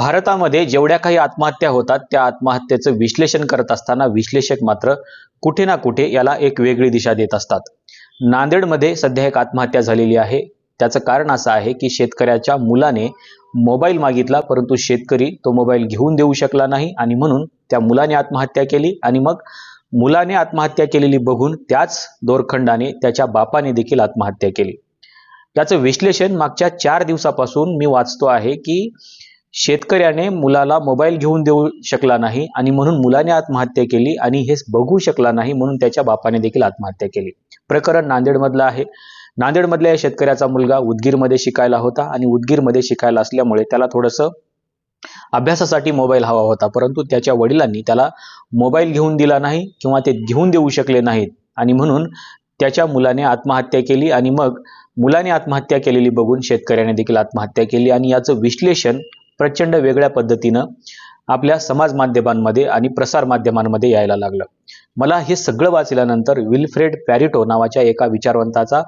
भारतामध्ये जेवढ्या काही आत्महत्या होतात त्या आत्महत्येचं विश्लेषण करत असताना विश्लेषक मात्र कुठे ना कुठे याला एक वेगळी दिशा देत असतात। नांदेडमध्ये सध्या एक आत्महत्या झालेली आहे। त्याचं कारण असं आहे की शेतकऱ्याच्या मुलाने मोबाईल मागितला, परंतु शेतकरी तो मोबाईल घेऊन देऊ शकला नाही आणि म्हणून त्या मुलाने आत्महत्या केली आणि मग मुलाने आत्महत्या केलेली बघून त्याच दोरखंडाने त्याच्या बापाने देखील आत्महत्या केली। याचं विश्लेषण मागच्या 4 दिवसापासून मी वाचतो आहे की शेतकऱ्याने मुलाला मोबाईल घेऊन देऊ शकला नाही आणि म्हणून मुलाने आत्महत्या केली आणि हे बघू शकला नाही म्हणून त्याच्या बापाने देखील आत्महत्या केली। प्रकरण नांदेडमधलं आहे। नांदेडमधल्या शेतकऱ्याचा मुलगा उदगीरमध्ये शिकायला होता आणि उदगीरमध्ये शिकायला असल्यामुळे त्याला थोडंसं अभ्यासासाठी मोबाईल हवा होता, परंतु त्याच्या वडिलांनी त्याला मोबाईल घेऊन दिला नाही किंवा ते घेऊन देऊ शकले नाहीत आणि म्हणून त्याच्या मुलाने आत्महत्या केली आणि मग मुलाने आत्महत्या केलेली बघून शेतकऱ्याने देखील आत्महत्या केली आणि याचं विश्लेषण प्रचंड वेगळ्या पद्धतीनं आपल्या समाज माध्यमांमध्ये आणि प्रसार माध्यमांमध्ये यायला लागलं। मला हे सगळं वाचल्यानंतर विल्फ्रेड पॅरिटो नावाच्या एका विचारवंताचा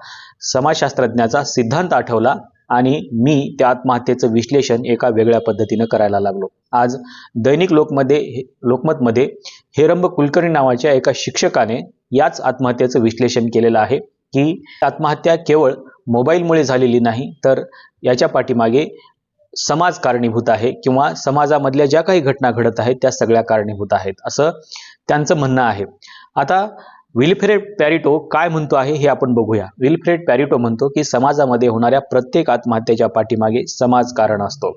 समाजशास्त्रज्ञाचा सिद्धांत आठवला आणि मी त्या आत्महत्येचं विश्लेषण एका वेगळ्या पद्धतीनं करायला लागलो। आज दैनिक लोकमतमध्ये हेरंब कुलकर्णी नावाच्या एका शिक्षकाने याच आत्महत्येचं विश्लेषण केलेलं आहे की आत्महत्या केवळ मोबाईलमुळे झालेली नाही, तर याच्या पाठीमागे समाज कारणीभूत आहे किंवा समाजामधल्या ज्या काही घटना घडत आहेत त्या सगळ्या कारणीभूत आहेत असं त्यांचं म्हणणं आहे। आता विल्फ्रेड पॅरिटो काय म्हणतो आहे हे आपण बघूया। विल्फ्रेड पॅरिटो म्हणतो की समाजामध्ये होणाऱ्या प्रत्येक आत्महत्येच्या पाठीमागे समाज कारण असतो,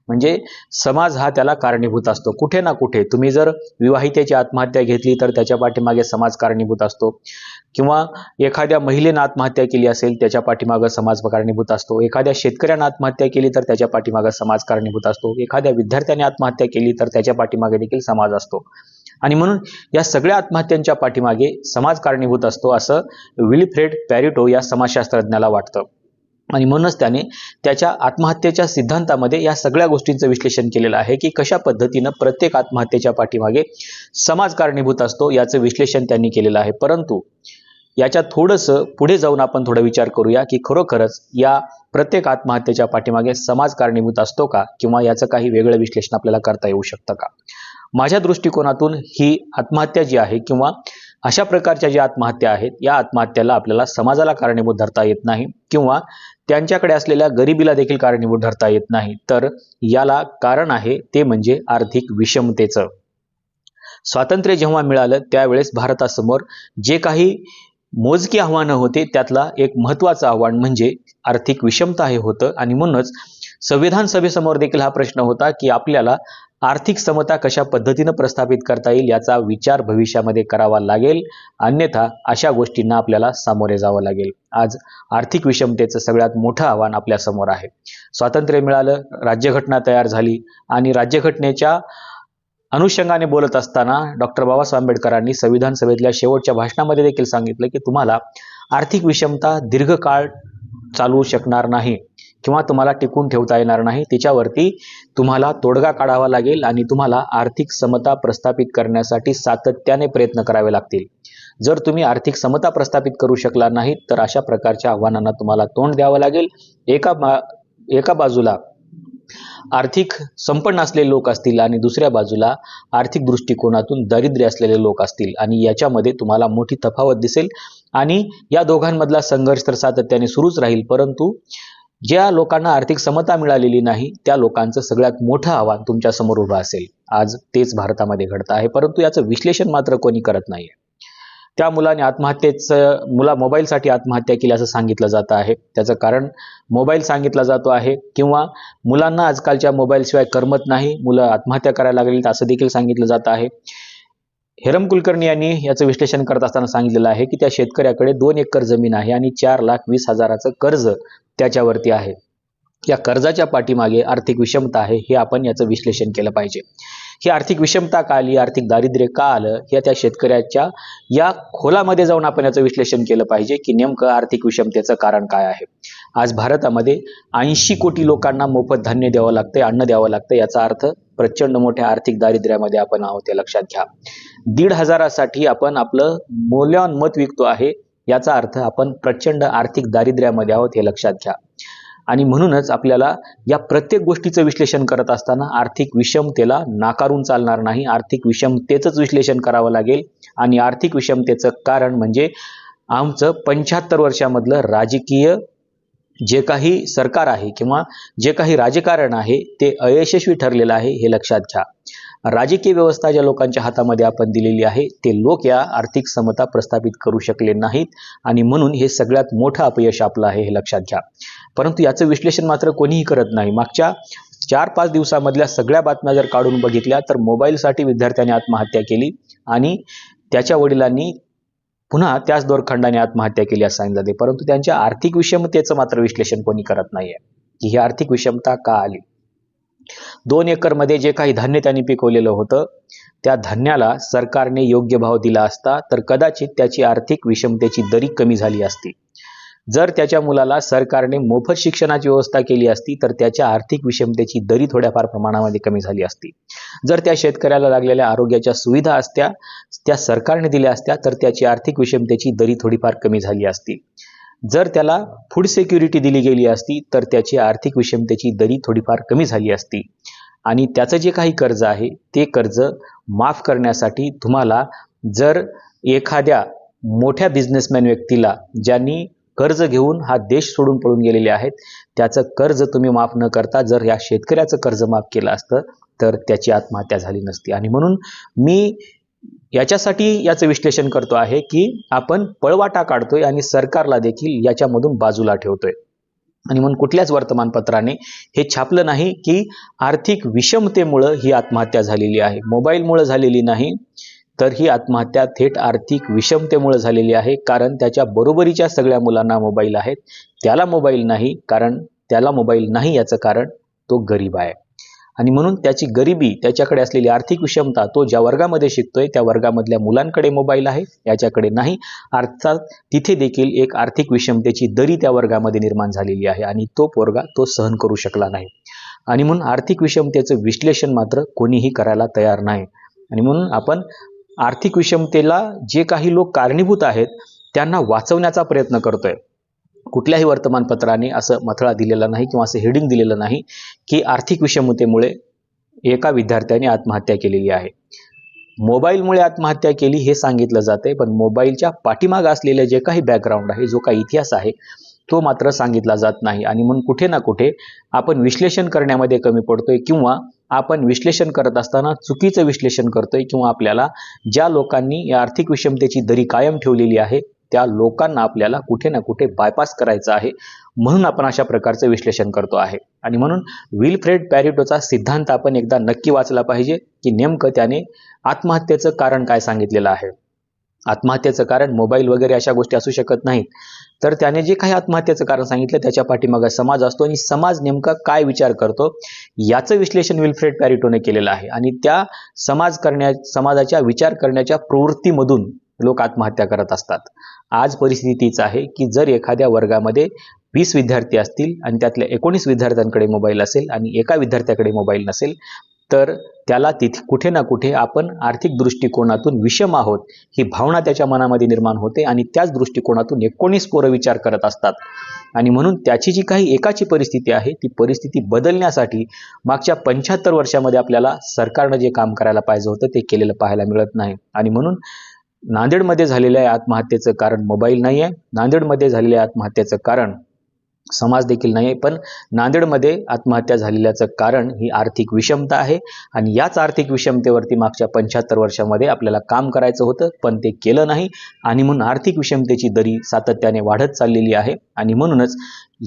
म्हणजे समाज हा त्याला कारणीभूत असतो। कुठे ना कुठे तुम्ही जर विवाहितेची आत्महत्या घेतली तर त्याच्या पाठीमागे समाज कारणीभूत असतो किंवा एखाद्या महिलेने आत्महत्या केली असेल त्याच्या पाठीमागे समाज कारणीभूत असतो, एखाद्या शेतकऱ्याने आत्महत्या केली तर त्याच्या पाठीमागे समाज कारणीभूत असतो, एखाद्या विद्यार्थ्याने आत्महत्या केली तर त्याच्या पाठीमागे देखील समाज असतो आणि म्हणून या सगळ्या आत्महत्यांच्या पाठीमागे समाज कारणीभूत असतो असं विल्फ्रेड पॅरिटो या समाजशास्त्रज्ञाला वाटतं आणि म्हणूनच त्याने त्याच्या आत्महत्येच्या सिद्धांतामध्ये या सगळ्या गोष्टींचं विश्लेषण केलेलं आहे की कशा पद्धतीनं प्रत्येक आत्महत्येच्या पाठीमागे समाज कारणीभूत असतो याचं विश्लेषण त्यांनी केलेलं आहे। परंतु याच्या थोडंसं पुढे जाऊन आपण थोडा विचार करूया की खरोखरच या प्रत्येक आत्महत्येच्या पाठीमागे समाज कारणीभूत असतो का किंवा याचं काही वेगळं विश्लेषण आपल्याला करता येऊ शकतं का। माझ्या दृष्टिकोनातून ही आत्महत्या जी आहे किंवा अशा प्रकारच्या ज्या आत्महत्या आहेत या आत्महत्याला आपल्याला समाजाला कारणीभूत धरता येत नाही किंवा त्यांच्याकडे असलेल्या गरिबीला देखील कारणीभूत धरता येत नाही, तर याला कारण आहे ते म्हणजे आर्थिक विषमतेचं। स्वातंत्र्य जेव्हा मिळालं त्यावेळेस भारतासमोर जे काही मोजकी आव्हानं होते त्यातला एक महत्त्वाचं आव्हान म्हणजे आर्थिक विषमता हे होतं आणि म्हणूनच संविधान सभेसमोर देखील हा प्रश्न होता की आपल्याला आर्थिक समता कशा पद्धतीनं प्रस्थापित करता येईल याचा विचार भविष्यामध्ये करावा लागेल, अन्यथा अशा गोष्टींना आपल्याला सामोरे जावं लागेल। आज आर्थिक विषमतेचं सगळ्यात मोठं आव्हान आपल्या समोर आहे। स्वातंत्र्य मिळालं, राज्यघटना तयार झाली आणि राज्यघटनेच्या अनुषंगाने बोलत असताना डॉक्टर बाबासाहेब आंबेडकरांनी संविधान सभेतल्या शेवटच्या भाषणामध्ये देखील सांगितलं की तुम्हाला आर्थिक विषमता दीर्घकाळ चालू शकणार नाही किंवा तुम्हाला टिकून ठेवता येणार नाही, तिच्यावरती तुम्हाला तोडगा काढावा लागेल आणि तुम्हाला आर्थिक समता प्रस्थापित करण्यासाठी सातत्याने प्रयत्न करावे लागतील। जर तुम्ही आर्थिक समता प्रस्थापित करू शकला नाही तर अशा प्रकारच्या आव्हानांना तुम्हाला तोंड द्यावं लागेल। एका बाजूला आर्थिक संपन्न असलेले लोक असतील आणि दुसऱ्या बाजूला आर्थिक दृष्टिकोनातून दारिद्र्य असलेले लोक असतील आणि याच्यामध्ये तुम्हाला मोठी तफावत दिसेल आणि या दोघांमधला संघर्ष तर सातत्याने सुरूच राहील, परंतु ज्या लोकांना आर्थिक समता मिळालेली नाही त्या लोकांचं सगळ्यात मोठं आव्हान तुमच्या समोर उभं असेल। आज तेच भारतामध्ये घडत आहे, परंतु याचं विश्लेषण मात्र कोणी करत नाहीये। त्या मुलाने मोबाईलसाठी आत्महत्या केली असं सांगितलं जात आहे, त्याचं कारण मोबाईल सांगितला जातो आहे किंवा मुलांना आजकालच्या मोबाईलशिवाय करमत नाही, मुलं आत्महत्या करायला लागली असं देखील सांगितलं जात आहे। हेरंब कुलकर्णी यांनी याचं विश्लेषण करत असताना सांगितलेलं आहे की त्या शेतकऱ्याकडे 2 एकर जमीन आहे आणि 4,20,000चं कर्ज त्याच्यावरती आहे। या कर्जाच्या पाठीमागे आर्थिक विषमता आहे, हे आपण याचं विश्लेषण केलं पाहिजे। ही आर्थिक विषमता का आली, आर्थिक दारिद्र्य का आलं, हे त्या शेतकऱ्याच्या या खोलामध्ये जाऊन आपण याचं विश्लेषण केलं पाहिजे की नेमकं आर्थिक विषमतेचं कारण काय आहे। आज भारतामध्ये 80 कोटी लोकांना मोफत धान्य द्यावं लागतंय, अन्न द्यावं लागतं, याचा अर्थ प्रचंड मोठ्या आर्थिक दारिद्र्यामध्ये आपण आहोत हे लक्षात घ्या। 1,500साठी आपण आपलं मौल्यवान मत विकतो आहे, याचा अर्थ आपण प्रचंड आर्थिक दारिद्र्यामध्ये आहोत हे लक्षात घ्या। आणि म्हणूनच आपल्याला या प्रत्येक गोष्टीचं विश्लेषण करत असताना आर्थिक विषमतेला नाकारून चालणार नाही, आर्थिक विषमतेचंच विश्लेषण करावं लागेल. आणि आर्थिक विषमतेचं कारण म्हणजे आमचं 75 वर्षामधलं राजकीय जे काही सरकार आहे किंवा जे काही राजकारण आहे ते अयशस्वी ठरलेलं आहे, हे लक्षात घ्या. राजकीय व्यवस्था ज्या लोकांच्या हातामध्ये आपण दिलेली आहे ते लोक या आर्थिक समता प्रस्थापित करू शकले नाहीत आणि म्हणून हे सगळ्यात मोठं अपयश आपलं आहे, हे लक्षात घ्या. परंतु याचं विश्लेषण मात्र कोणीही करत नाही. मागच्या 4-5 दिवसामधल्या सगळ्या बातम्या जर काढून बघितल्या तर मोबाईलसाठी विद्यार्थ्याने आत्महत्या केली आणि त्याच्या वडिलांनी पुन्हा त्याच दोरखंडाने आत्महत्या केली असं सांगितलं जाते. परंतु त्यांच्या आर्थिक विषमतेचं मात्र विश्लेषण कोणी करत नाहीये की ही आर्थिक विषमता का आली. 2 एकरमध्ये जे काही धान्य त्यांनी पिकवलेलं होतं त्या धान्याला सरकारने योग्य भाव दिला असता तर कदाचित त्याची आर्थिक विषमतेची दरी कमी झाली असती. जर त्याच्या मुलाला सरकारने मोफत शिक्षणाची व्यवस्था केली असती तर त्याच्या आर्थिक विषमतेची दरी थोड्याफार प्रमाणामध्ये कमी झाली असती. जर त्या शेतकऱ्याला लागलेल्या आरोग्याच्या सुविधा असत्या त्या सरकारने दिल्या असत्या तर त्याची आर्थिक विषमतेची दरी थोडीफार कमी झाली असती. जर त्याला फूड सिक्युरिटी दिली गेली असती तर त्याची आर्थिक विषमतेची दरी थोडीफार कमी झाली असती. आणि त्याचं जे काही कर्ज आहे ते कर्ज माफ करण्यासाठी तुम्हाला जर एखाद्या मोठ्या बिझनेसमॅन व्यक्तीला ज्यांनी कर्ज घेऊन हा देश सोडून पळून गेलेले आहेत त्याचं कर्ज तुम्ही माफ न करता जर या शेतकऱ्याचं कर्ज माफ केलं असतं तर त्याची आत्महत्या झाली नसती. आणि म्हणून मी याच्यासाठी याचं विश्लेषण करतो आहे की आपण पळवाटा काढतोय आणि सरकारला देखील याच्यामधून बाजूला ठेवतोय. आणि म्हणून कुठल्याच वर्तमानपत्राने हे छापलं नाही की आर्थिक विषमतेमुळे ही आत्महत्या झालेली आहे, मोबाईलमुळे झालेली नाही तर ही आत्महत्या थेट आर्थिक विषमतेमुळे झालेली आहे. कारण त्याच्या बरोबरीच्या सगळ्या मुलांना मोबाईल आहेत, त्याला मोबाईल नाही. कारण त्याला मोबाईल नाही याचं कारण तो गरीब आहे आणि म्हणून त्याची गरिबी, त्याच्याकडे असलेली आर्थिक विषमता, तो ज्या वर्गामध्ये शिकतोय त्या वर्गामधल्या मुलांकडे मोबाईल आहे याच्याकडे नाही. अर्थात तिथे देखील एक आर्थिक विषमतेची दरी त्या वर्गामध्ये निर्माण झालेली आहे आणि तो पोरगा तो सहन करू शकला नाही. आणि म्हणून आर्थिक विषमतेचं विश्लेषण मात्र कोणीही करायला तयार नाही. आणि म्हणून आपण आर्थिक विषमतेला जे काही लोक कारणीभूत आहेत त्यांना वाचवण्याचा प्रयत्न करतोय. कुठल्याही वर्तमानपत्राने असं मथळा दिलेला नाही किंवा असं हेडिंग दिलेलं नाही की आर्थिक विषमतेमुळे एका विद्यार्थ्याने आत्महत्या केलेली आहे. मोबाईलमुळे आत्महत्या केली हे सांगितलं जाते, पण मोबाईलच्या पाठीमागे असलेले जे काही बॅकग्राऊंड आहे, जो काही इतिहास आहे तो मात्र सांगितला जात नाही. आणि म्हणून कुठे ना कुठे आपण विश्लेषण करण्यामध्ये कमी पडतोय किंवा आपण विश्लेषण करत असताना चुकीचं विश्लेषण करतोय किंवा आपल्याला ज्या लोकांनी या आर्थिक विषमतेची दरी कायम ठेवलेली आहे त्या लोकांना आपल्याला कुठे ना कुठे बायपास करायचं आहे, म्हणून आपण अशा प्रकारचं विश्लेषण करतो आहे. आणि म्हणून विल्फ्रेड पॅरेटोचा सिद्धांत आपण एकदा नक्की वाचला पाहिजे की नेमकं त्याने आत्महत्येचं कारण काय सांगितलेलं आहे. आत्महत्येचं कारण मोबाईल वगैरे अशा गोष्टी असू शकत नाहीत, तर त्याने जे काही आत्महत्येचं कारण सांगितलं त्याच्या पाठीमागे समाज असतो आणि समाज नेमका काय विचार करतो याचं विश्लेषण विल्फ्रेड पॅरेटोने केलेलं आहे. आणि त्या समाजाच्या विचार करण्याच्या प्रवृत्तीमधून लोक आत्महत्या करत असतात. आज परिस्थिती तीच आहे की जर एखाद्या वर्गामध्ये 20 विद्यार्थी असतील आणि त्यातल्या 19 विद्यार्थ्यांकडे मोबाईल असेल आणि एका विद्यार्थ्याकडे मोबाईल नसेल तर त्याला तिथे कुठे ना कुठे आपण आर्थिक दृष्टिकोनातून विषम आहोत ही भावना त्याच्या मनामध्ये निर्माण होते आणि त्याच दृष्टिकोनातून 19 पोरं विचार करत असतात. आणि म्हणून त्याची जी काही एकाची परिस्थिती आहे ती परिस्थिती बदलण्यासाठी मागच्या 75 वर्षामध्ये आपल्याला सरकारनं जे काम करायला पाहिजे होतं ते केलेलं पाहायला मिळत नाही. आणि म्हणून नांदेडमध्ये झालेल्या आत्महत्येचं कारण मोबाईल नाही आहे, नांदेडमध्ये झालेल्या आत्महत्येचं कारण समाज देखील नाही, पण नांदेडमध्ये आत्महत्या झालेल्याचं कारण ही आर्थिक विषमता आहे. आणि याच आर्थिक विषमतेवरती मागच्या 75 वर्षामध्ये आपल्याला काम करायचं होतं पण ते केलं नाही. आणि म्हणून आर्थिक विषमतेची दरी सातत्याने वाढत चाललेली आहे. आणि म्हणूनच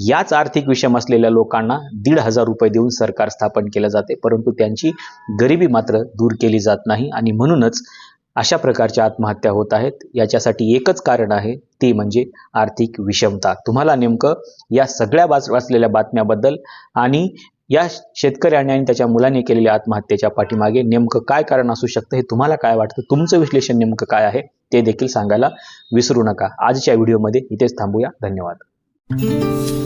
याच आर्थिक विषम असलेल्या लोकांना 1,500 रुपये देऊन सरकार स्थापन केलं जाते, परंतु त्यांची गरिबी मात्र दूर केली जात नाही. आणि म्हणूनच अशा प्रकारच्या आत्महत्या होत आहेत. याच्यासाठी एकच कारण आहे, ते म्हणजे आर्थिक विषमता. तुम्हाला नेमकं या सगळ्या वाचलेल्या बातम्याबद्दल आणि या शेतकऱ्याने आणि त्याच्या मुलाने केलेल्या आत्महत्येच्या पाठीमागे नेमकं काय कारण असू शकतं हे तुम्हाला काय वाटतं, तुमचं विश्लेषण नेमकं काय आहे ते देखील सांगायला विसरू नका. आजच्या व्हिडिओमध्ये इथेच थांबूया. धन्यवाद.